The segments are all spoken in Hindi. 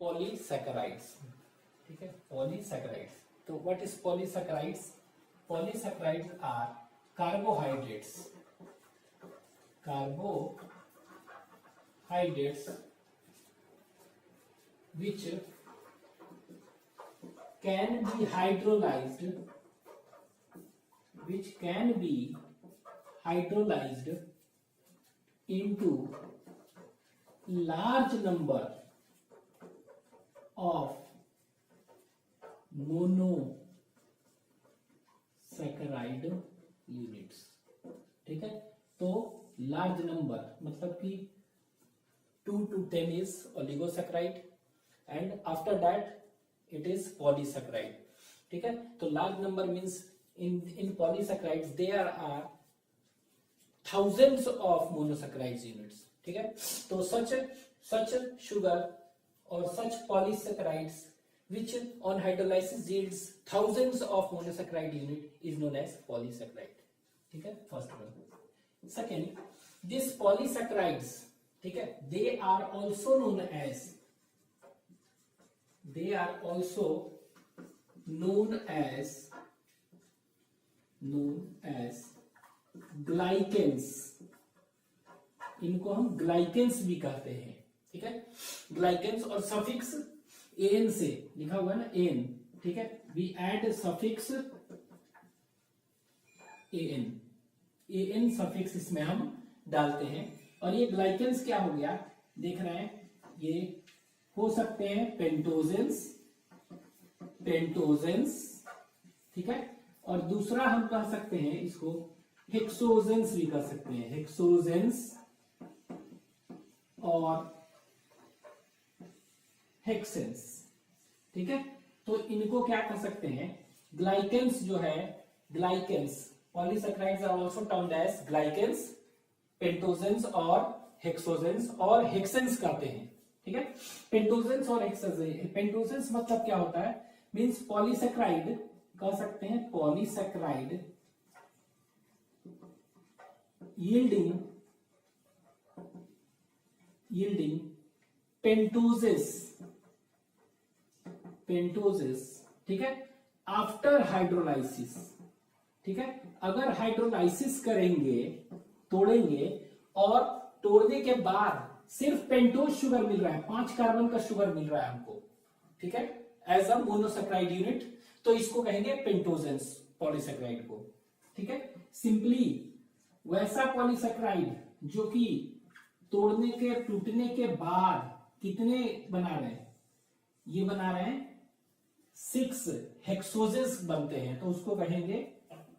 पॉलीसैकेराइड्स। ठीक है, पॉलीसैकेराइड्स। तो what is polysaccharides? Polysaccharides are carbohydrates, carbohydrates which can be hydrolyzed into large number of monosaccharide units। ठीक है, तो लार्ज नंबर मतलब कि 2 to 10 is oligosacharide and after that it is polysaccharide। ठीक है, तो large number means in polysaccharides there are thousands of monosaccharides units। ठीक है, तो such sugar or such polysaccharides which on hydrolysis yields thousands of monosaccharide unit is known as polysaccharide। ठीक है, first one. Second, this polysaccharides, ठीक है, they are also known as ग्लाइकेंस। इनको हम ग्लाइकेंस भी कहते हैं। ठीक है, ग्लाइकेंस और सफिक्स एन से लिखा हुआ है ना, एन। ठीक है, we add suffix N suffix इसमें हम डालते हैं। और ये ग्लाइकेंस क्या हो गया, देख रहे हैं, ये हो सकते हैं पेंटोजेंस। ठीक है, और दूसरा हम कह सकते हैं इसको हेक्सोजेंस भी कर सकते हैं, हेक्सोजेंस और हेक्सेंस। ठीक है, तो इनको क्या कर सकते हैं, ग्लाइकेंस जो है, glycans polysaccharides are also termed as glycans, pentosans और हेक्सोजेंस और हेक्सेंस कहते हैं। ठीक है, पेंटोजेंस और हेक्सोजेंस। पेंटोजेंस मतलब क्या होता है, मींस पॉलीसैकेराइड कह सकते हैं, पॉलीसैकेराइड yielding पेंटोजेस। ठीक है, आफ्टर हाइड्रोलाइसिस। ठीक है, अगर हाइड्रोलाइसिस करेंगे, तोड़ेंगे, और तोड़ने के बाद सिर्फ पेंटोज शुगर मिल रहा है, 5 कार्बन का शुगर मिल रहा है हमको। ठीक है, एज अ मोनोसैकेराइड यूनिट, तो इसको कहेंगे पेंटोजेंस पॉलीसैकेराइड को। ठीक है, सिंपली वैसा पॉलीसैकेराइड जो कि तोड़ने के, टूटने के बाद कितने बना रहे हैं, ये बना रहे हैं 6 हेक्सोजेंस बनते हैं, तो उसको कहेंगे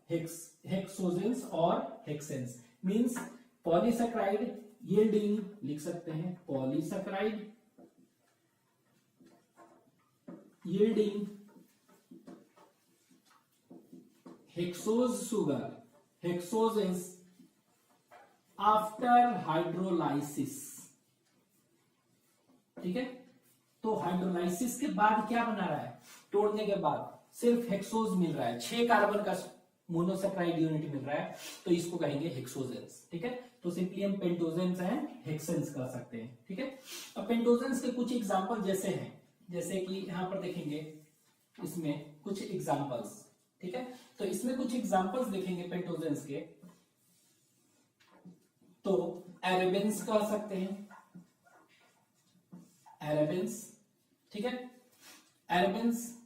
हेक्सोजेंस और हेक्सेंस। मींस पॉलीसैकेराइड यील्डिंग, लिख सकते हैं polysaccharide yielding hexose sugar, hexosans after hydrolysis. ठीक है, तो हाइड्रोलाइसिस के बाद क्या बना रहा है, तोड़ने के बाद सिर्फ हेक्सोज मिल रहा है, 6 कार्बन का मोनोसैकेराइड यूनिट मिल रहा है, तो इसको कहेंगे हेक्सोजेंस। ठीक है, तो सिंपली हम पेंटोजेंस एंड हेक्सेंस कर सकते हैं। ठीक है, अब पेंटोजेंस के कुछ एग्जांपल जैसे हैं, जैसे कि यहां पर देखेंगे इसमें कुछ एग्जांपल्स। ठीक है, तो इसमें कुछ एग्जांपल्स देखेंगे पेंटोजेंस के, तो एरेबेन्स कह सकते हैं, एरेबेन्स। ठीक है, एरेबेन्स,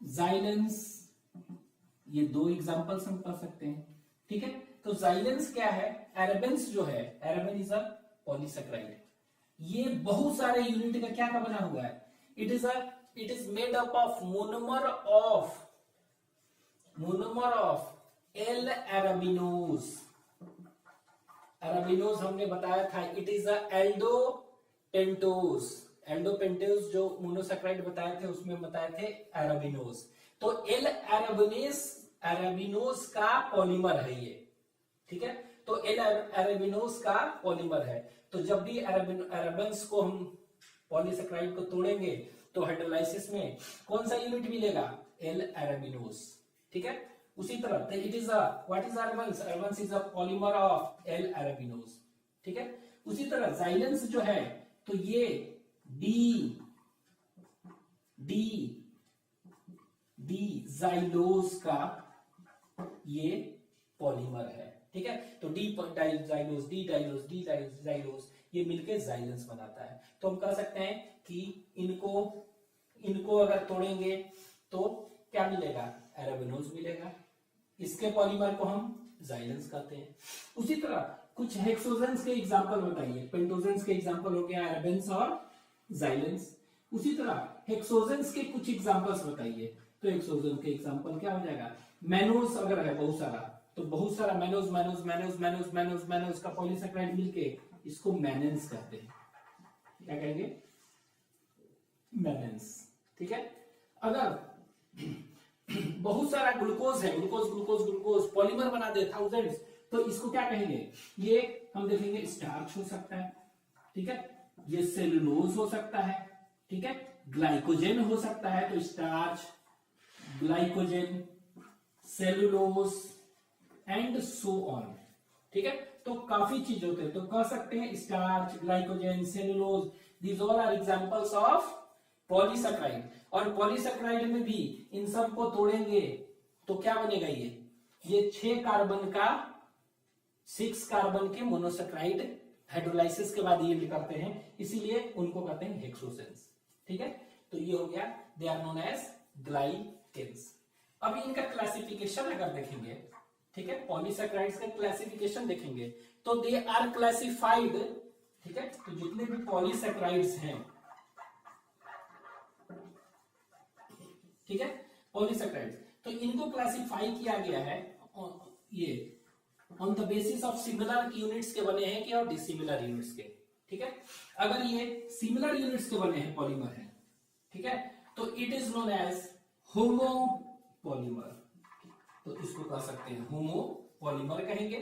जाइलेंस, ये 2 एग्जांपल्स हम कर सकते हैं। ठीक है, तो जाइलेंस क्या है, एरेबेन्स जो है, एरेबेन इज अ पॉलीसैकेराइड, ये बहुत सारे यूनिट का क्या का बना हुआ है, it is made up of monomer of L एराबिनोज। एराबिनोज हमने बताया था, इट इज अ एल्डोपेंटोज जो मोनोसैकेराइड बताए थे, उसमें बताए थे एराबिनोज। तो एल एराबिनोज का पॉलीमर है ये। ठीक है, तो एल एराबिनोज का पॉलीमर है, तो जब भी एराबिन्स को हम पॉलीसैकेराइड को तोड़ेंगे तो हाइड्रोलाइसिस में कौन सा यूनिट मिलेगा, एल एराबिनोज। ठीक है, उसी तरह it is what is arabans, arabans is a polymer of L arabinose. ठीक है, उसी तरह जाइलेंस जो है, तो ये डी डी डी जाइलोज का ये पॉलीमर है, ठीक है। तो डी डाइजाइलोज, डी डाइलोज, डी डाइजाइलोज ये मिलके जाइलेंस बनाता है। तो हम कह सकते हैं कि इनको अगर तोड़ेंगे तो क्या मिलेगा, एराबिनोज मिलेगा। इसके पॉलीमर को हम जाइलेंस कहते हैं। उसी तरह कुछ हेक्सोजेंस के एग्जांपल बताइए। पेंटोजेंस के एग्जांपल हो गया एराबिन्स और जाइलेंस। उसी तरह हेक्सोजेंस के कुछ एग्जांपल्स बताइए। तो हेक्सोजेन के एग्जांपल क्या हो जाएगा, मैनोज अगर है बहुत सारा, तो बहुत सारा mannose mannose mannose mannose mannose mannose का पॉलीसेकेराइड मिलके इसको मैनेंस कहते हैं। क्या कहेंगे, मैनेंस, ठीक है। अगर बहुत सारा ग्लूकोज है, ग्लूकोज ग्लूकोज ग्लूकोज पॉलीमर बना दे थाउजेंड्स, तो इसको क्या कहेंगे, ये हम देखेंगे स्टार्च हो सकता है, ठीक है। ये सेलुलोज हो सकता है, ठीक है। ग्लाइकोजेन हो सकता है, तो starch, glycogen, cellulose and so on, ठीक है। तो काफी चीज होते हैं, तो कह सकते हैं starch, glycogen, cellulose, these all are examples of polysaccharide. और पॉलीसेकेराइड में भी इन सब को तोड़ेंगे तो क्या बनेगा, ये 6 कार्बन का 6 कार्बन के मोनोसेकेराइड हाइड्रोलाइसिस के बाद ये करते हैं, इसीलिए उनको कहते हैं हेक्सोसेंस, ठीक है। तो ये हो गया, दे आर नोन एज ग्लाइकेन्स। अब इनका क्लासिफिकेशन अगर देखेंगे, ठीक है, पॉलीसेकेराइड्स का क्लासिफिकेशन देखेंगे तो दे आर क्लासिफाइड, ठीक है। तो जितने भी पॉलीसेकेराइड्स हैं, ठीक है, पॉलीसेकेराइड्स, तो इनको क्लासिफाई किया गया है ये on the basis of similar units के बने हैं कि और डिसिमिलर यूनिट्स के, ठीक है। अगर ये सिमिलर यूनिट्स के बने हैं, पॉलीमर है, ठीक है, तो it is known as homopolymer. तो इसको कह सकते हैं होमोपॉलीमर कहेंगे।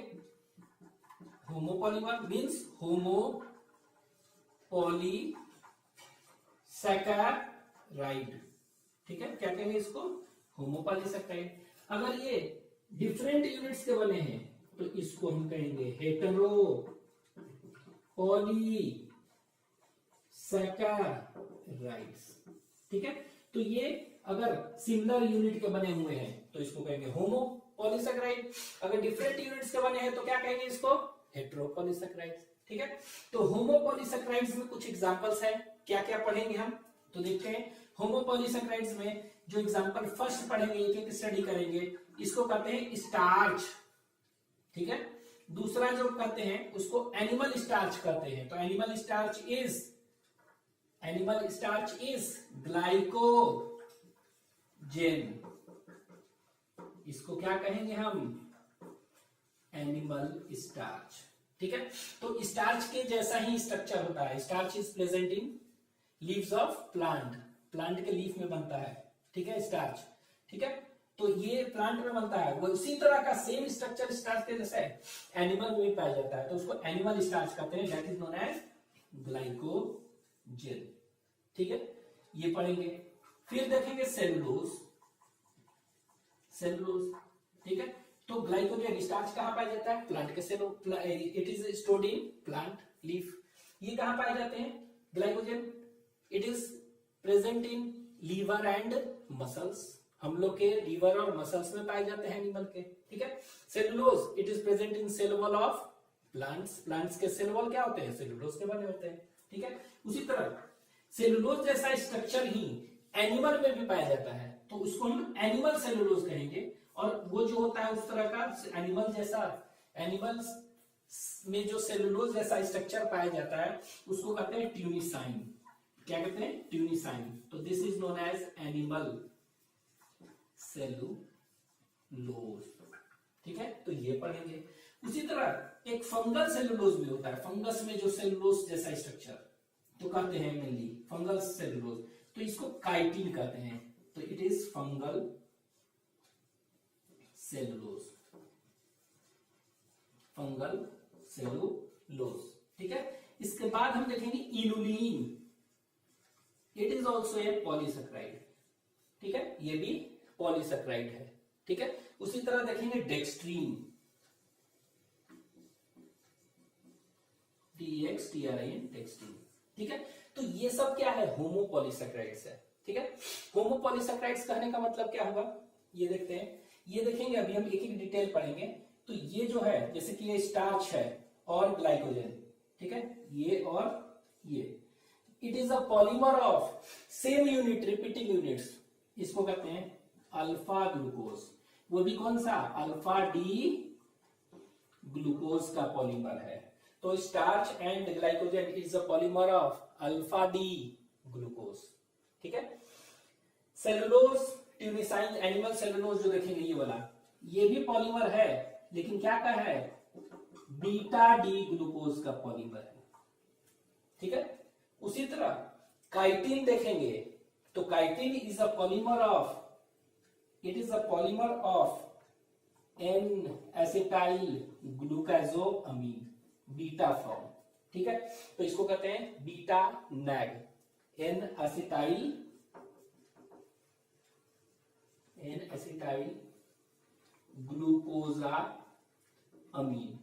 होमोपॉलीमर मींस होमो पॉलीसैकेराइड, ठीक है। क्या कहेंगे इसको, होमोपॉलीसैकेराइड। अगर ये डिफरेंट यूनिट्स के बने हैं तो इसको हम कहेंगे हेटेरो पॉलीसैकेराइड्स, ठीक है। तो ये अगर सिमिलर यूनिट के बने हुए हैं तो इसको कहेंगे होमो पॉलीसैकेराइड। अगर डिफरेंट यूनिट्स के बने हैं तो क्या कहेंगे इसको, हेटेरो पॉलीसैकेराइड्स, ठीक है। तो होमो पॉलीसैकेराइड्स में कुछ एग्जांपल्स हैं, क्या क्या पढ़ेंगे हम, तो देखते हैं। होमो पॉलीसैकेराइड्स में जो एग्जांपल फर्स्ट पढ़ेंगे, एक एक स्टडी करेंगे, इसको कहते हैं स्टार्च, ठीक है। दूसरा जो कहते हैं उसको एनिमल स्टार्च कहते हैं। तो एनिमल स्टार्च इज ग्लाइकोजेन, इसको क्या कहेंगे हम, एनिमल स्टार्च, ठीक है। तो स्टार्च के जैसा ही स्ट्रक्चर होता है। Starch is present in leaves of plant, plant के लीफ में बनता है, ठीक है, स्टार्च, ठीक है। तो ये प्लांट में बनता है, वो उसी तरह का सेम स्ट्रक्चर स्टार्च के जैसा है, एनिमल में भी पाया जाता है, तो उसको एनिमल स्टार्च कहते हैं, that is known as glycogen, ठीक है। ये पढ़ेंगे। फिर देखेंगे सेलुलोज, ठीक है। तो ग्लाइकोजेन स्टार्च कहां पाया जाता है, प्लांट के cell, it is stored in plant leaf. ये कहां पाए जाते हैं, glycogen, it is present in liver and muscles, हम लोग के लीवर और मसल्स में पाए जाते हैं एनिमल के, ठीक है। Cellulose, it is present in cell wall of plants, plants के सेल वॉल क्या होते हैं, सेलुलोज के बने होते हैं, ठीक है। उसी तरह सेलुलोज जैसा स्ट्रक्चर ही एनिमल में भी पाया जाता है, तो उसको हम एनिमल सेलुलोज कहेंगे। और वो जो होता है उस तरह का एनिमल जैसा, एनिमल्स में जो सेलुलोज जैसा स्ट्रक्चर पाया जाता है उसको कहते हैं ट्यूनिसाइन। क्या कहते हैं, ट्यूनिसाइन। तो this is known as animal cellulose, ठीक है। तो ये पढ़ेंगे। उसी तरह एक फंगल सेलुलोज भी होता है, फंगस में जो सेलुलोज जैसा स्ट्रक्चर, तो कहते हैं मेनली फंगल सेलुलोज, तो इसको काइटिन कहते हैं, तो it is fungal cellulose, fungal cellulose, ठीक है। इसके बाद हम देखेंगे inulin, it is also a polysaccharide, ठीक है, ये भी पॉलीसेकेराइड है, ठीक है। उसी तरह देखेंगे डेक्स्ट्रीन, DEXTRIN, डेक्स्ट्रीन, ठीक है। तो तो ये सब क्या है, होमोपॉलीसैकेराइड्स है। ठीक है, होमोपॉलीसैकेराइड्स कहने का मतलब क्या हुआ, ये देखते हैं, ये देखेंगे अभी हम एक एक डिटेल पढ़ेंगे। तो ये जो है जैसे कि ये स्टार्च है और ग्लाइकोजन, ठीक है, ये और ये, it is a polymer of same unit repeating units, इसको कहते हैं अल्फा ग्लूकोज। वो भी कौन सा, अल्फा डी ग्लूकोज का पॉलीमर है। तो starch and glycogen is a polymer of alpha D glucose. ठीक है, सेलुलोज ट्यूनिसाइन एनिमल सेलुलोज जो देखेंगे ये वाला, ये भी पॉलीमर है, लेकिन क्या का है, बीटा डी ग्लूकोज का पॉलीमर है। ठीक है, उसी तरह काइटिन देखेंगे, तो chitin is a polymer of, it is a polymer of N acetyl glucosamine, beta form. ठीक है, तो इसको कहते हैं beta NAG, N acetyl glucosamine.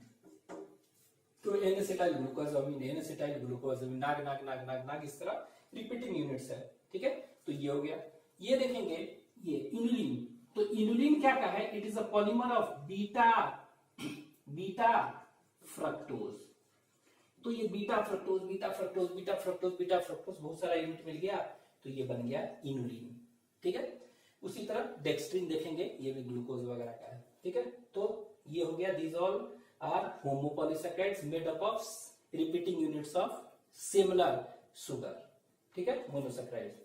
तो N acetyl glucosamine, N acetyl glucosamine, NAG NAG NAG NAG NAG, इस तरह रिपीटिंग यूनिट्स है। ठीक है, तो ये हो गया। ये देखेंगे ये इनुलिन, तो इनुलिन क्या का है, it is a polymer of beta fructose. तो ये beta fructose beta fructose beta fructose beta fructose बहुत सारा यूनिट मिल गया, तो ये बन गया इनुलिन। ठीक है, उसी तरह डेक्स्ट्रिन देखेंगे, ये भी ग्लूकोज वगैरह का है। ठीक है, तो ये हो गया, these all are homopolysaccharides made up of repeating units of similar sugar. ठीक है, मोनोसैकेराइड्स।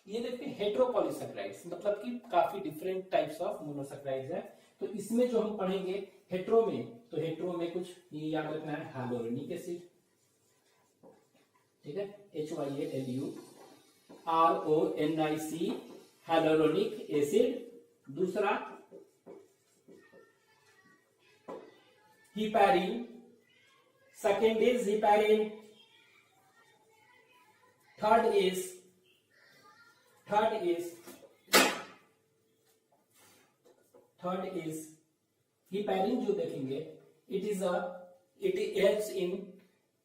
ये देखते हैं हेटेरोपॉलीसैकेराइड्स, मतलब कि काफी डिफरेंट टाइप्स ऑफ मोनोसैकेराइड्स है। तो इसमें जो हम पढ़ेंगे हेटेरो में, तो हेटेरो में कुछ ये याद रखना है, हाइलोरोनिक एसिड, ठीक है, HYALURONIC हाइलोरोनिक एसिड। दूसरा heparin, second is heparin, third is heparin जो देखेंगे, it helps in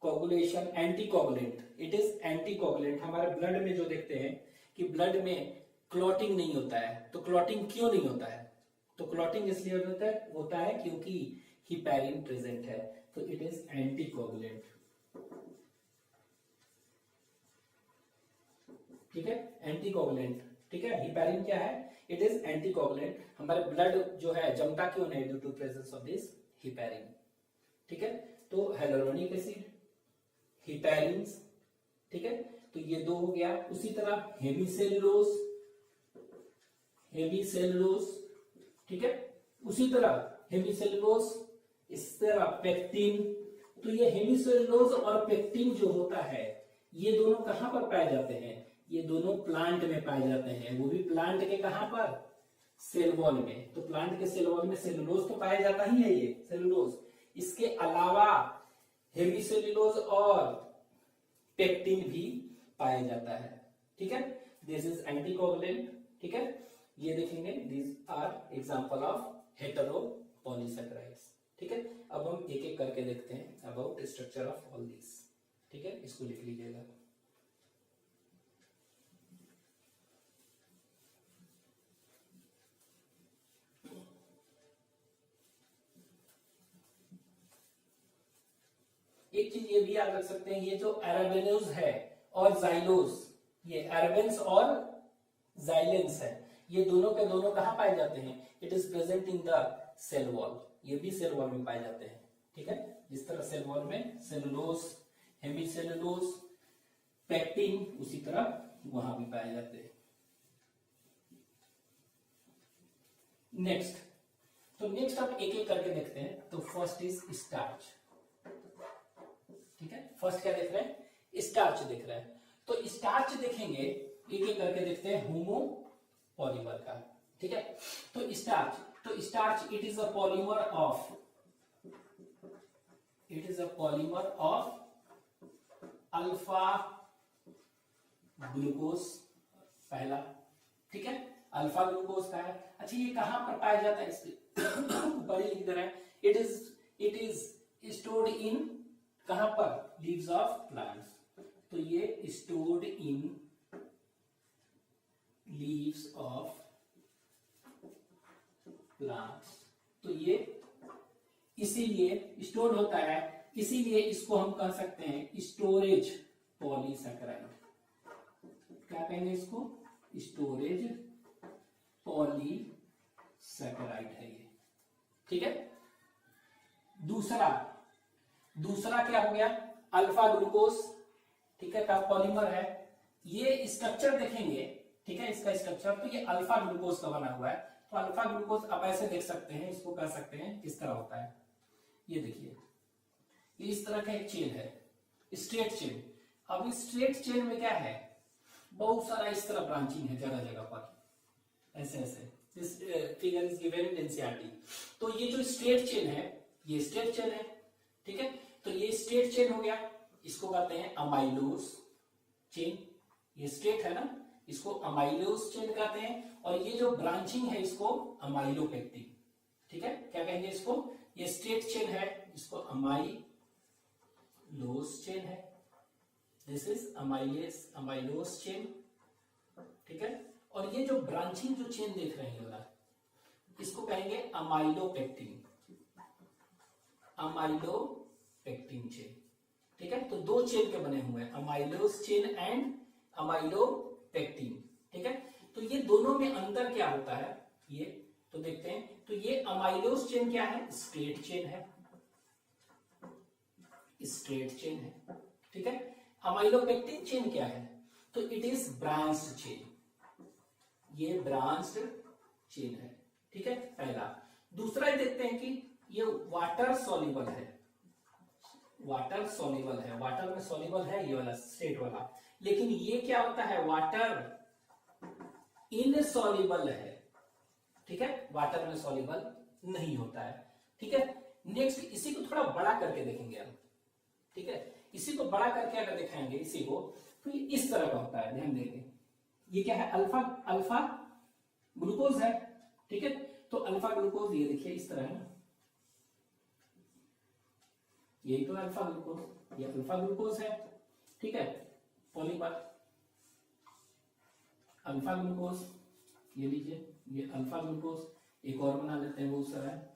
coagulation, anticoagulant, it is anticoagulant. हमारे ब्लड में जो देखते हैं कि ब्लड में क्लॉटिंग नहीं होता है, तो क्लॉटिंग क्यों नहीं होता है, तो क्लॉटिंग इसलिए होता है क्योंकि हिपैरिन प्रेजेंट है, तो इट इज एंटीकोगुलेंट। ठीक है, एंटीकोगुलेंट। ठीक है, हिपैरिन क्या है, इट इज एंटीकोगुलेंट। हमारे ब्लड जो है जमता क्यों नहीं, due to presence of this heparin. ठीक है, तो हाइलोरोनिक एसिड, हिपैरिन्स। ठीक है, तो ये दो हो गया। उसी तरह हेमिसेलुलोज, ठीक है, उसी तरह हेमिसेलुलोज, इस तरह पेक्टिन। तो ये हेमिसेलुलोज और पेक्टिन जो होता है, ये दोनों कहां पर पाए जाते हैं, ये दोनों प्लांट में पाए जाते हैं, वो भी प्लांट के कहां पर, सेल वॉल में। तो प्लांट के सेल वॉल में सेलुलोज तो पाया जाता ही है, ये सेलुलोज। इसके अलावा हेमिसेलुलोज और पेक्टिन भी पाया जाता है। ठीक है, दिस इज एंटीकोगुलेंट। ठीक है, ये देखेंगे, दिस आर एग्जांपल ऑफ हेटेरोपॉलीसैकेराइड्स। ठीक है, अब हम एक एक करके देखते हैं about structure of all this. ठीक है, इसको लिख लीजिएगा। एक चीज ये भी याद रख सकते हैं, ये जो अरेबेनोज है और जाइलोज, ये अरेबेन्स और जाइलेंस है, ये दोनों के दोनों कहां पाए जाते हैं, it is present in the cell wall, ये भी सेल वॉल में पाए जाते हैं। ठीक है, जिस तरह सेल वॉल में सेलुलोज, हेमिसेलुलोज, पेक्टिन, उसी तरह वहां भी पाए जाते हैं। नेक्स्ट, तो नेक्स्ट आप एक एक करके देखते हैं। तो फर्स्ट इज स्टार्च। ठीक है, फर्स्ट क्या देख रहे हैं, स्टार्च देख रहे हैं। तो स्टार्च देखेंगे, एक एक करके देखते हैं, होमो पॉलीमर का। ठीक है, तो starch it is a polymer of alpha glucose, पहला। ठीक है, अल्फा ग्लूकोज का है। अच्छा, ये कहां पर पाया जाता है, इसके ऊपर ही लिख दे रहे हैं, इट इज स्टोर्ड इन, कहां पर, लीव्स ऑफ प्लांट्स। तो ये stored in leaves of plants, तो ये इसीलिए स्टोर होता है, इसीलिए इसको हम कह सकते हैं स्टोरेज पॉलीसैकेराइड। क्या कहेंगे इसको? स्टोरेज पॉलीसैकेराइड है ये, ठीक है। दूसरा क्या हो गया? अल्फा ग्लूकोज, ठीक है, का पॉलीमर है। ये स्ट्रक्चर देखेंगे, ठीक है, इसका स्ट्रक्चर, तो ये अल्फा ग्लूकोज का बना हुआ है। तो अल्फा ग्लूकोज आप ऐसे देख सकते हैं, इसको कह सकते हैं किस तरह होता है, ये देखिए, ये इस तरह का एक चेन है, स्ट्रेट चेन। अब इस स्ट्रेट चेन में क्या है? बहुत सारा इस तरह ब्रांचिंग है जगह जगह पर, ऐसे ऐसे। This figure is given in NCERT. तो ये जो स्ट्रेट चेन है, ये स्ट्रेट चेन है, ठीक है। तो ये स्ट्रेट चेन हो गया, इसको कहते हैं अमाइलोज चेन। ये स्ट्रेट है ना, इसको अमाइलोज चेन कहते हैं। और ये जो ब्रांचिंग है इसको अमाइलोपेक्टिन, ठीक है। क्या कहेंगे इसको? ये स्ट्रेट चेन है, इसको अमाइलोज चेन है। दिस इज अमाइलोज चेन, ठीक है। और ये जो ब्रांचिंग जो चेन देख रहे हैं वाला, इसको कहेंगे अमाइलोपेक्टिन, अमाइलोपेक्टिन चेन, ठीक है। तो दो चेन के बने हुए हैं, अमाइलोज चेन एंड अमाइलोपेक्टिन, ठीक है। तो ये दोनों में अंतर क्या होता है ये तो देखते हैं। तो ये अमाइलोज चेन क्या है? स्ट्रेट चेन है, स्ट्रेट चेन है, ठीक है। अमाइलोपेक्टिन चेन क्या है? तो इट इज ब्रांच्ड चेन, ये ब्रांच्ड चेन है, ठीक है, पहला। दूसरा ये देखते हैं कि ये वाटर सॉल्युबल है, वाटर सॉल्युबल है, वाटर में सॉल्युबल है ये वाला स्ट्रेट वाला। लेकिन ये क्या होता है? वाटर इनसॉल्युबल है, ठीक है, वाटर में सॉल्युबल नहीं होता है, ठीक है। नेक्स्ट इसी को थोड़ा बड़ा करके देखेंगे हम, ठीक है। इसी को बड़ा करके अगर दिखाएंगे इसी को, तो ये इस तरह का होता है, ध्यान देंगे। ये क्या है? अल्फा ग्लूकोज है, ठीक है। तो अल्फा ग्लूकोज ये देखिए इस तरह है, यही तो अल्फा ग्लूकोज, ये अल्फा ग्लूकोज है, ठीक है, पॉलीमर अल्फा ग्लूकोज। ये लीजिए, ये अल्फा ग्लूकोज, एक और बना लेते हैं, बहुत सारा है,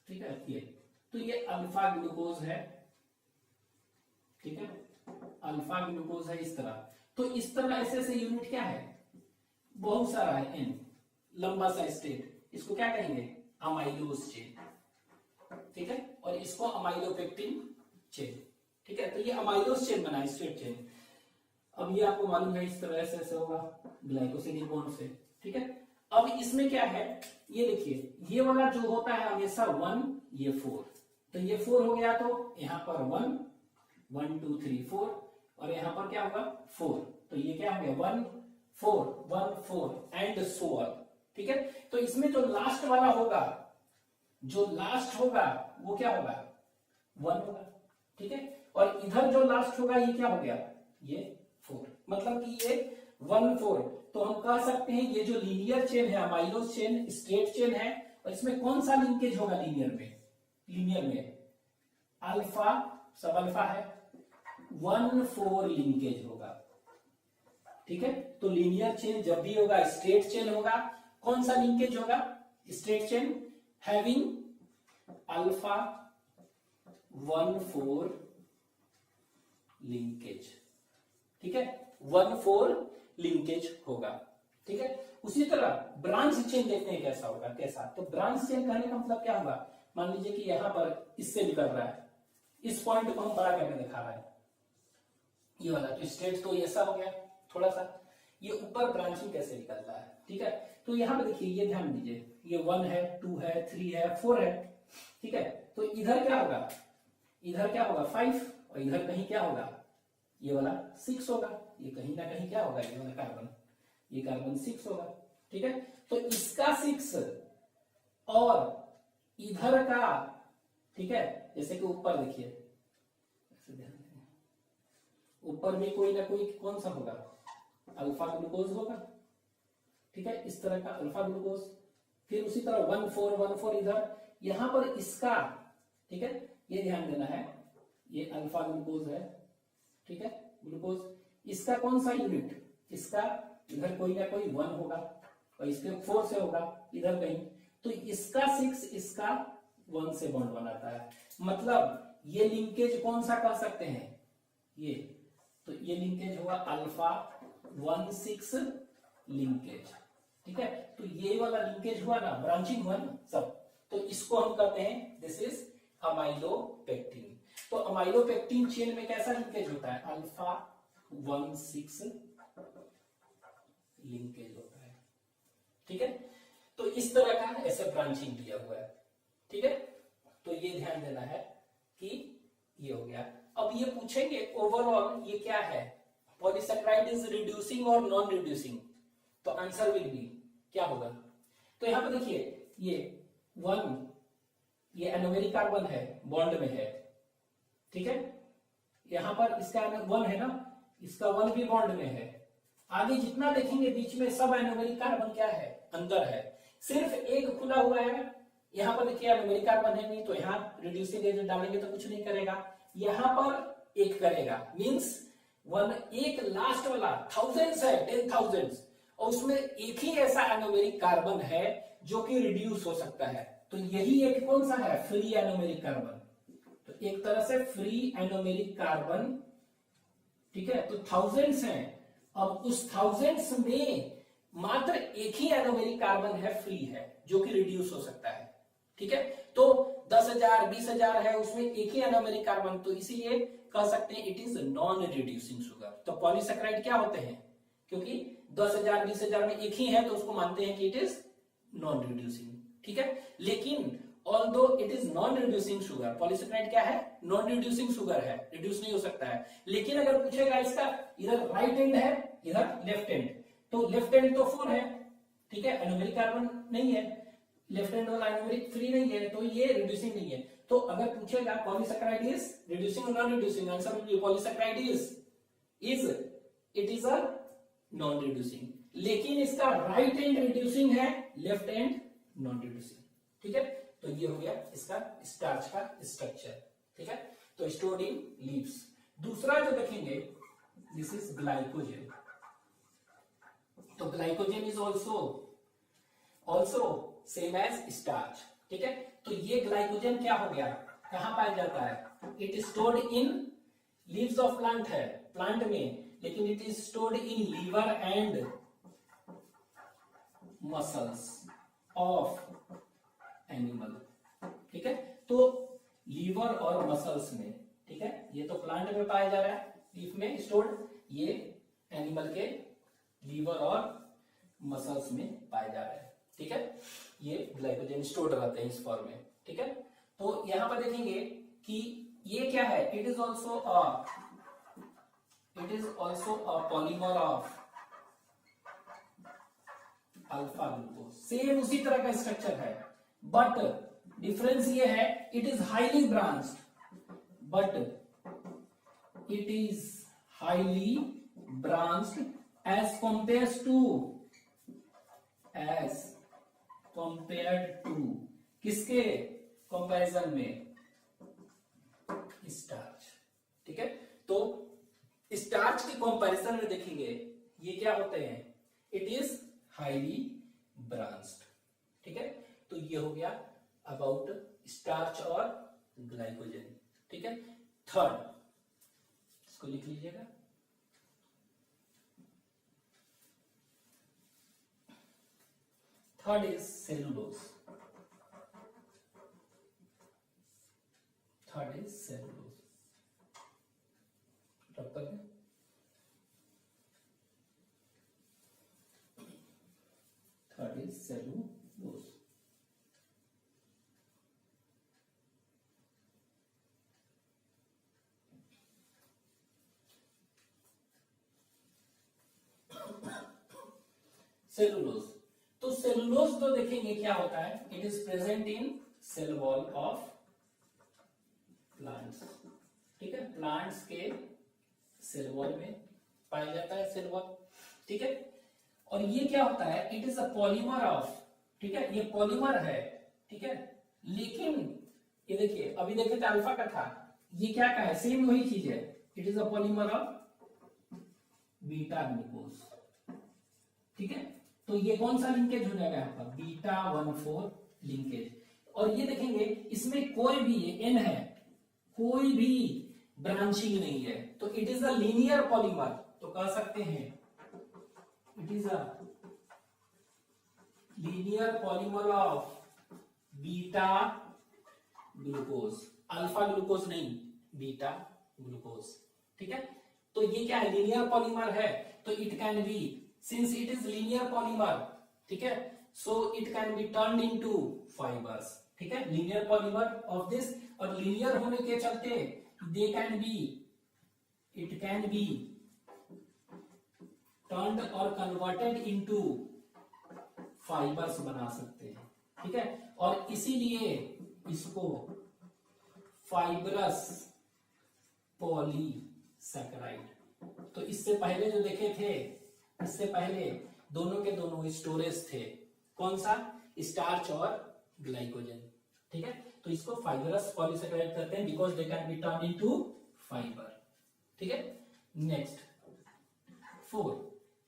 ठीक है। ये तो ये अल्फा ग्लूकोज है, ठीक है, अल्फा ग्लूकोज है इस तरह। तो इस तरह ऐसे ऐसे यूनिट क्या है? बहुत सारा है, एन लंबा सा स्टेट, इसको क्या कहेंगे? अमाइलोज चेन, ठीक है। और इसको अमाइलोपेक्टिन चेन, ठीक है। तो ये अमाइलोज चेन बना है, स्ट्रेट चेन। अब ये आपको मालूम है इस तरह ऐसे ऐसे होगा ग्लाइकोसिलिक बॉन्ड से, ठीक है। अब इसमें क्या है? ये देखिए, ये वाला जो होता है हमेशा 1, ये 4, तो ये 4 हो गया, तो यहाँ पर 1 1 2 3 4, और यहाँ पर क्या होगा? 4, तो ये क्या हो गया? 1 4 1 4 एंड सो ऑन, ठीक है। तो इसमें जो लास्ट वाला होगा, जो लास्ट होगा वो क्या होगा? 1 होगा, ठीक है। और इधर जो लास्ट होगा ये क्या हो गया? ये 4, मतलब कि ये 1 4। तो हम कह सकते हैं ये जो लीनियर चेन है, अमाइलोज चेन स्ट्रेट चेन है, और इसमें कौन सा लिंकेज होगा लीनियर में? लीनियर में अल्फा, सब अल्फा है, 1 4 लिंकेज होगा, ठीक है। तो लीनियर चेन जब भी होगा, स्ट्रेट चेन होगा, कौन सा लिंकेज होगा? Straight chain having alpha 1 4 linkage, ठीक है, 1 4 लिंकेज होगा, ठीक है। उसी तरह ब्रांच चेन देखते हैं कैसा होगा, कैसा। तो ब्रांच चेन कहने का मतलब क्या होगा? मान लीजिए कि यहां पर इससे निकल रहा है, इस पॉइंट को हम बड़ा करके दिखा रहा है, ये वाला तो स्ट्रेट तो ऐसा हो गया थोड़ा सा। ये ऊपर ब्रांचिंग कैसे निकल रहा है, ठीक है। तो यहां पे देखिए, ये ध्यान दीजिए, ये 1 है, 2 है, 3 है, 4 है, ठीक है। तो इधर क्या होगा? इधर क्या होगा? 5, और इधर कहीं क्या होगा? ये वाला 6 होगा, ये कहीं ना कहीं क्या होगा? ये वाला कार्बन, ये कार्बन 6 होगा, ठीक है। तो इसका 6 और इधर का, ठीक है, जैसे कि ऊपर देखिए, ऐसे ध्यान दें, ऊपर में कोई ना कोई कौन सा होगा? अल्फा ग्लूकोज होगा, ठीक है, इस तरह का अल्फा ग्लूकोज। फिर उसी तरह 1 4 1 4 इधर, यहां पर इसका, ठीक है, ये ध्यान देना है, ये अल्फा ग्लूकोज है, ठीक है, ग्लूकोज। इसका कौन सा यूनिट, इसका इधर कोई ना कोई 1 होगा और इसके 4 से होगा इधर कहीं, तो इसका 6 इसका 1 से बॉन्ड बनाता है। मतलब ये लिंकेज कौन सा कर सकते हैं, ये, तो ये लिंकेज हुआ अल्फा 1,6 लिंकेज, ठीक है। तो ये वाला लिंकेज हुआ ना, ब्रांचिंग हुआ ना सब, तो इसको हम कहते हैं दिस इज अमाइलोपेक्टिन। तो अमाइलोपेक्टिन चेन में कैसा लिंकेज होता है, अल्फा 1,6 लिंकेज होता है, ठीक है। तो इस तरह का ऐसे ब्रांचिंग दिया हुआ है, ठीक है। तो ये ध्यान देना है कि ये हो गया। अब ये पूछेंगे ओवरऑल ये क्या है, पॉलीसैकेराइड इज रिड्यूसिंग और नॉन रिड्यूसिंग, तो आंसर विल बी क्या होगा। तो यहां पर देखिए ये 1, ये एनोमेरिक कार्बन है, बॉन्ड में है, ठीक है। यहां पर इसका 1 है ना, इसका 1 भी बॉन्ड में है। आगे जितना देखेंगे बीच में सब एनोमेरिक कार्बन क्या है, अंदर है। सिर्फ एक खुला हुआ है, यहां पर देखिए एनोमेरिक कार्बन है नहीं, तो यहां रिड्यूसिंग एजेंट डालेंगे तो कुछ नहीं करेगा, यहां पर एक करेगा, मींस 1 एक लास्ट वाला थाउजेंड्स है, 10,000, और उसमें एक ही ऐसा एनोमेरिक कार्बन है जो कि रिड्यूस हो सकता है। तो यही एक कौन सा है, फ्री एनोमेरिक कार्बन। तो एक तरह से फ्री एनोमेरिक कार्बन, ठीक है। तो थाउजेंड्स हैं, अब उस थाउजेंड्स में मात्र एक ही एनोमेरिक कार्बन है, फ्री है, जो कि रिड्यूस हो सकता है, ठीक है। तो 10,000 20,000 है, उसमें एक ही एनोमेरिक कार्बन, तो इसीलिए कह सकते हैं it is non reducing sugar. तो पॉलीसैकेराइड क्या होते हैं, क्योंकि 10,000 20,000 में एक ही है, तो उसको मानते हैं कि इट इज नॉन रिड्यूसिंग, ठीक है। लेकिन although it is non reducing sugar, polysaccharide क्या है, नॉन रिड्यूसिंग शुगर है, रिड्यूस नहीं हो सकता है। लेकिन अगर पूछेगा इसका इधर राइट एंड है, इधर लेफ्ट एंड, तो लेफ्ट एंड तो 4 है, ठीक है, एनोमेरिक कार्बन नहीं है, लेफ्ट हैंड वाला एनोमेरिक फ्री नहीं है, तो ये रिड्यूसिंग नहीं है। तो अगर पूछेगा पॉलीसैकेराइड इज रिड्यूसिंग और non reducing, answer will be polysaccharide is it is a non reducing. लेकिन इसका राइट एंड रिड्यूसिंग है, लेफ्ट एंड नॉन रिड्यूसिंग, ठीक है। तो ये हो गया इसका स्टार्च का स्ट्रक्चर, ठीक है। तो स्टोर्ड इन लीव्स। दूसरा जो देखेंगे दिस इज ग्लाइकोजन। तो glycogen is also same as starch, ठीक है। तो ये ग्लाइकोजन क्या हो गया, कहां पाया जाता है, it is stored in leaves of plant है, प्लांट में, लेकिन it is stored in liver and muscles of animal, ठीक है। तो लीवर और मसल्स में, ठीक है, ये तो प्लांट में पाया जा रहा है, लीफ में स्टोर्ड, ये एनिमल के लीवर और मसल्स में पाए जा रहे हैं, ठीक है। ये ग्लाइकोजन स्टोर्ड रहते हैं इस फॉर्म में, ठीक है। तो यहां पर देखेंगे कि ये क्या है, it is also a polymer of alpha glucose. Same उसी तरह का स्ट्रक्चर है, बट डिफरेंस ये है it is highly branched, but it is highly branched as compared to किसके कंपैरिजन में, स्टार्च, ठीक है। तो स्टार्च के कंपैरिजन में देखेंगे ये क्या होते हैं, इट इज हाईली ब्रांच्ड, ठीक है। तो ये हो गया अबाउट स्टार्च और ग्लाइकोजन, ठीक है। थर्ड, इसको लिख लीजिएगा, third is cellulose. Third is cellulose, rub कर दें। Third is cellulose. सेलुलोज, तो सेलुलोज तो देखेंगे क्या होता है, it is present in cell wall of plants, ठीक है। प्लांट्स के सेल वॉल में पाया जाता है, सेल वॉल, ठीक है। और ये क्या होता है, it is a polymer of, ठीक है, ये पॉलीमर है, ठीक है। लेकिन ये देखिए अभी देखे थे अल्फा का था, ये क्या का है, सेम वही चीज है, it is a polymer of beta glucose. ठीक है, तो ये कौन सा लिंकेज हो जाएगा यहाँ पर, बीटा 1,4 लिंकेज। और ये देखेंगे इसमें कोई भी एन है, कोई भी ब्रांचिंग नहीं है, तो it is a linear polymer. तो कह सकते हैं it is a linear polymer of beta glucose, alpha glucose नहीं, बीटा ग्लूकोज। ठीक है, तो ये क्या है, लीनियर पॉलीमर है, तो it can be, since it is linear polymer, ठीक है, so it can be turned into fibres. ठीक है, लीनियर पॉलीमर ऑफ दिस, और लीनियर होने के चलते they can be, it can be turned और कन्वर्टेड इनटू फाइबर्स बना सकते हैं। ठीक है, और इसीलिए इसको फाइब्रस पॉलीसैकेराइड। तो इससे पहले जो देखे थे, इससे पहले दोनों के दोनों स्टोरेज थे, कौन सा, स्टार्च और ग्लाइकोजन। ठीक है, तो इसको फाइब्रस पॉलीसैकेराइड कहते हैं because they can be turn into fibre. ठीक है, नेक्स्ट 4,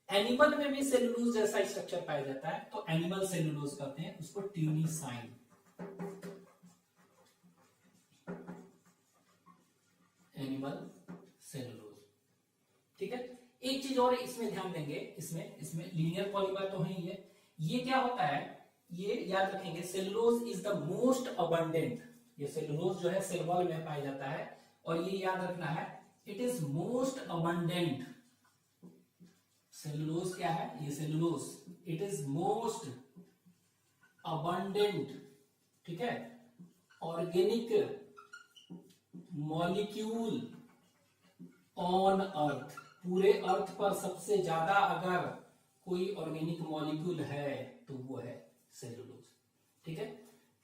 एनिमल में भी सेलुलोज जैसा स्ट्रक्चर पाया जाता है, तो एनिमल सेलुलोज कहते हैं उसको, ट्यूनिसाइन। Animal cellulose. ठीक है, एक चीज और इसमें ध्यान देंगे, इसमें लीनियर पॉलीमर तो है ही, ये क्या होता है, ये याद रखेंगे, cellulose is the most abundant. ये सेलुलोज जो है सेल वॉल में पाया जाता है, और ये याद रखना है, it is most abundant. Cellulose क्या है, ये cellulose, it is most abundant, ठीक है, ऑर्गेनिक मॉलिक्यूल ऑन अर्थ। पूरे अर्थ पर सबसे ज्यादा अगर कोई ऑर्गेनिक मॉलिक्यूल है तो वो है सेलुलोज। ठीक है,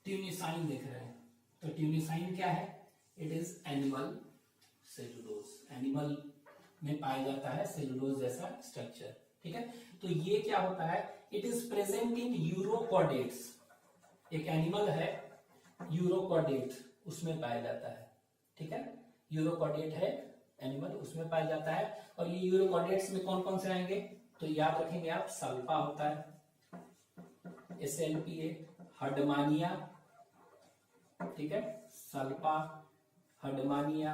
ट्यूनिसाइन देख रहे हैं, तो ट्यूनिसाइन क्या है, it is animal cellulose. Animal में पाया जाता है सेलुलोज जैसा स्ट्रक्चर। ठीक है, तो ये क्या होता है, it is present in urochordates. एक एनिमल है यूरोकॉर्डेट, उसमें पाया जाता है। ठीक है, यूरोकॉर्डेट है एनिमल, उसमें पाया जाता है। और ये यूरोकॉर्डेट्स में कौन कौन से आएंगे, तो याद रखेंगे आप, सल्फा होता है, SLPA, हडमानिया, ठीक है, सल्फा, हडमानिया,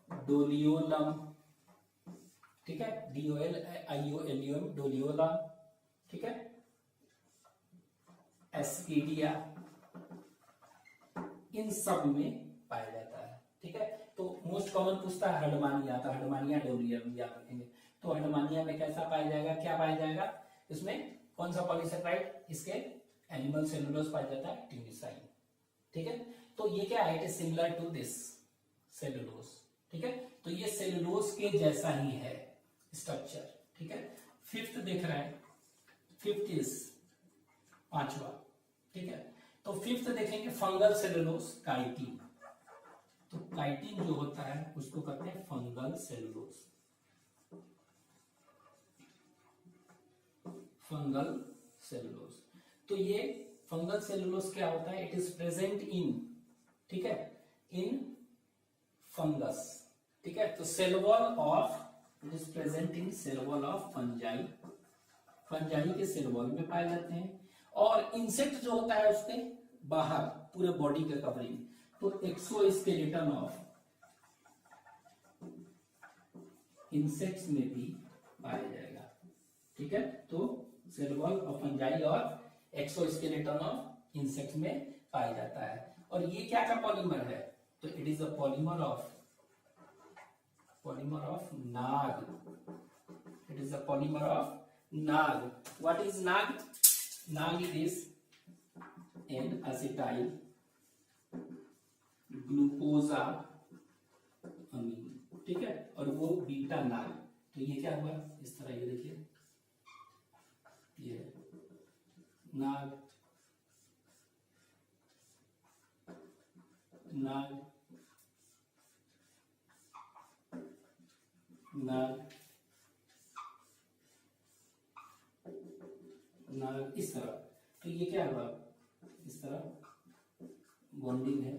डोलियोलम, ठीक है, DOLIOLUM, डोलियोलम, ठीक है, एस्पीडिया, इन सब में पाया जाता है। ठीक है, तो मोस्ट कॉमन पूछता है हडमानिया, तो हडमानिया डोलियम याद रखेंगे। तो हडमानिया में कैसा पाया जाएगा, क्या पाया जाएगा, इसमें कौन सा पॉलीसेकेराइड, इसके एनिमल सेलुलोज पाया जाता है, ट्यूनिसाइन। ठीक है, तो ये क्या है, it is similar to this cellulose. ठीक है, तो ये सेलुलोज के जैसा ही है स्ट्रक्चर। ठीक है, 5th देख रहे हैं, 5th इज 5वां। ठीक है, तो 5th देखेंगे फंगल सेलुलोज, काइटिन। तो काइटिन जो होता है उसको कहते हैं फंगल सेलुलोज। फंगल सेलुलोज, तो ये फंगल सेलुलोज क्या होता है, इट इज प्रेजेंट इन, ठीक है, इन फंगस। ठीक है, तो cell wall of, it is present in cell wall of fungi. Fungi के सेल वॉल में पाए जाते हैं। और इंसेक्ट जो होता है उसके बाहर पूरे बॉडी के कवरिंग, तो एक्सोस्केलेटन ऑफ इंसेक्ट्स में भी पाया जाएगा। ठीक है, तो सेल वॉल ऑफ फंजाई और एक्सोस्केलेटन ऑफ इंसेक्ट्स में पाया जाता है। और ये क्या का पॉलीमर है, तो it is a polymer of NAG. It is a polymer of NAG. What is NAG, NAG is N acetyl glucosamine. ठीक है, और वो बीटा नाग। तो ये क्या हुआ, इस तरह ये देखिए, ये नाग, नाग, नाग, नाग, इस तरह। तो ये क्या हुआ, इस तरह बॉन्डिंग है,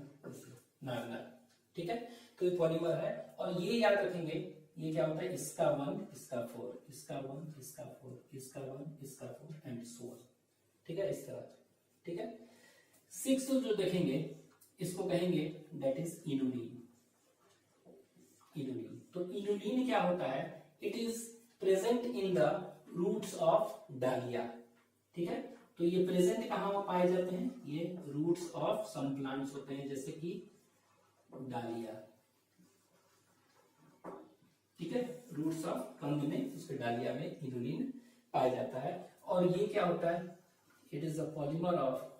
नाग नाग। ठीक है, तो ये पॉलीमर है। और ये याद रखेंगे, ये क्या होता है, इसका 1 इसका 4, इसका 1 इसका 4, इसका 1 इसका 4 एंड सो ऑन, ठीक है, इस तरह। ठीक है, 6 जो देखेंगे इसको कहेंगे दैट इज इनुलिन। इनुलिन, तो इनुलिन क्या होता है, it is present in the roots of dahlia. ठीक है, तो ये प्रेजेंट कहां पाए जाते हैं, ये रूट्स ऑफ सम प्लांट्स होते हैं जैसे कि डालिया। ठीक है, रूट्स ऑफ कंद में, उसके डालिया में इनुलिन पाया जाता है। और ये क्या होता है, it is a polymer of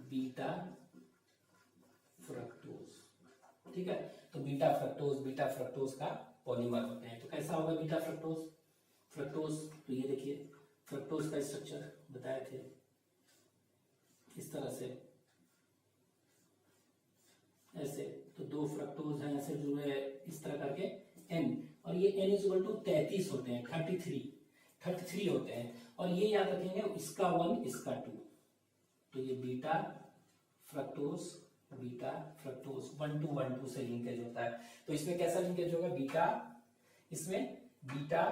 beta fructose. ठीक है, तो बीटा फ्रक्टोज का पॉलीमर होते हैं। तो कैसा होगा बीटा फ्रक्टोज, तो ये देखिए फ्रक्टोज का स्ट्रक्चर बताए थे इस तरह से, ऐसे, तो 2 फ्रक्टोज हैं ऐसे जुड़े इस तरह करके n, और ये n इज इक्वल टू 33 होते हैं, 33 होते हैं। और ये याद रखेंगे इसका 1 इसका 2, तो ये बीटा फ्रक्टोज 1 to 1 2 से लिंकेज होता है। तो इसमें कैसा लिंकेज होगा, बीटा, इसमें बीटा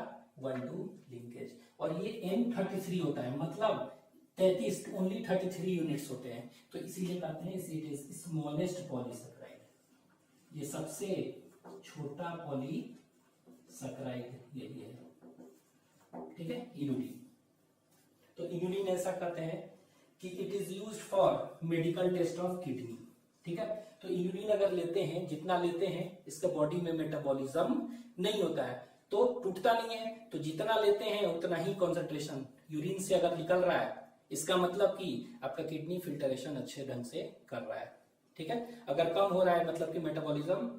1 2 लिंकेज। और ये n 33 होता है, मतलब 33, ओनली 33 यूनिट्स होते हैं, तो इसीलिए कहते हैं इट इज स्मॉलेस्ट पॉलीसैकेराइड। ये सबसे छोटा पॉलीसैकेराइड यही है। ठीक है, इनुलिन। तो इनुलिन ऐसा कहते हैं कि it is used for medical test of kidney. ठीक है, तो इनुलिन अगर लेते हैं, जितना लेते हैं, इसका बॉडी में मेटाबॉलिज्म नहीं होता है, तो टूटता नहीं है, तो जितना लेते हैं उतना ही कॉन्सेंट्रेशन यूरिन से अगर निकल रहा है, इसका मतलब कि आपका किडनी फिल्टरेशन अच्छे ढंग से कर रहा है। ठीक है, अगर कम हो रहा है मतलब कि मेटाबॉलिज्म,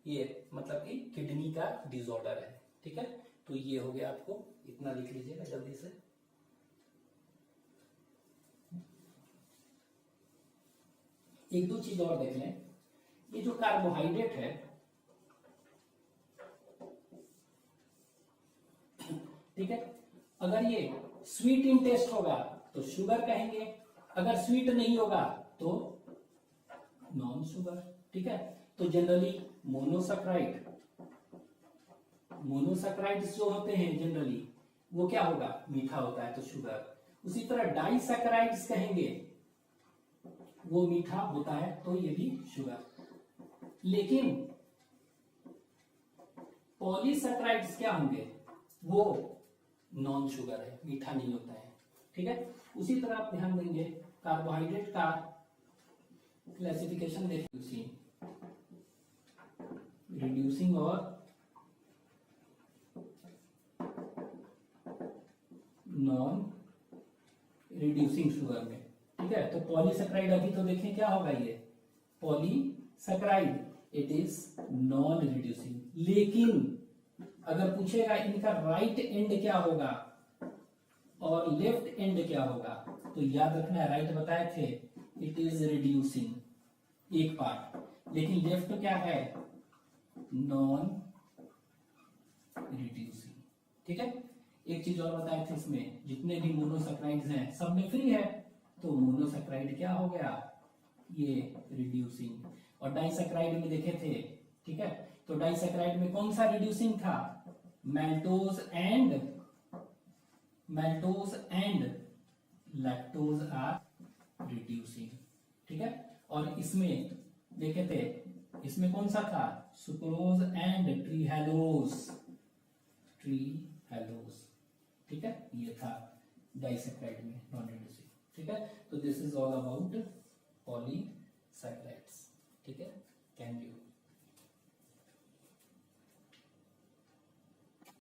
ये मतलब कि किडनी का डिसऑर्डर है। ठीक है, तो ये हो गया, आपको इतना लिख लीजिएगा जल्दी से। एक दो चीज और देख लें, ये जो कार्बोहाइड्रेट है, ठीक है, अगर ये स्वीट इन टेस्ट होगा तो शुगर कहेंगे, अगर स्वीट नहीं होगा तो नॉन शुगर। ठीक है, तो जनरली मोनोसैकेराइड्स जो होते हैं जनरली वो क्या होगा, मीठा होता है, तो शुगर। उसी तरह डाइसैकेराइड्स कहेंगे, वो मीठा होता है, तो ये भी शुगर। लेकिन पॉलीसैकेराइड्स क्या होंगे, वो नॉन शुगर है, मीठा नहीं होता है। ठीक है, उसी तरह आप ध्यान देंगे कार्बोहाइड्रेट का क्लासिफिकेशन देखिए, रिड्यूसिंग और नॉन रिड्यूसिंग शुगर में। ठीक है, तो पॉलीसैकेराइड अभी तो देखें क्या होगा, ये polysaccharide it is non reducing. लेकिन अगर पूछेगा इनका राइट एंड क्या होगा और लेफ्ट एंड क्या होगा, तो याद रखना है, राइट बताए थे इट इज रिड्यूसिंग एक पार्ट, लेकिन लेफ्ट क्या है, नॉन रिड्यूसिंग। ठीक है, एक चीज और बताए थे, इसमें जितने भी मोनोसैकेराइड्स हैं सब में फ्री है, तो मोनोसैकेराइड क्या हो गया, ये रिड्यूसिंग। और डाइसैकेराइड में देखे थे, ठीक है, तो डाइसैकेराइड में कौन सा रिड्यूसिंग था, मैल्टोज एंड लैक्टोज आर रिड्यूसिंग। ठीक है, और इसमें देखे थे, इसमें कौन सा था, सुक्रोज एंड ट्रीहेलोज। ठीक है, ये था डाइसैकेराइड में नॉन रिड्यूसिंग। ठीक है, तो this is all about polysaccharides. ठीक है, थैंक यू।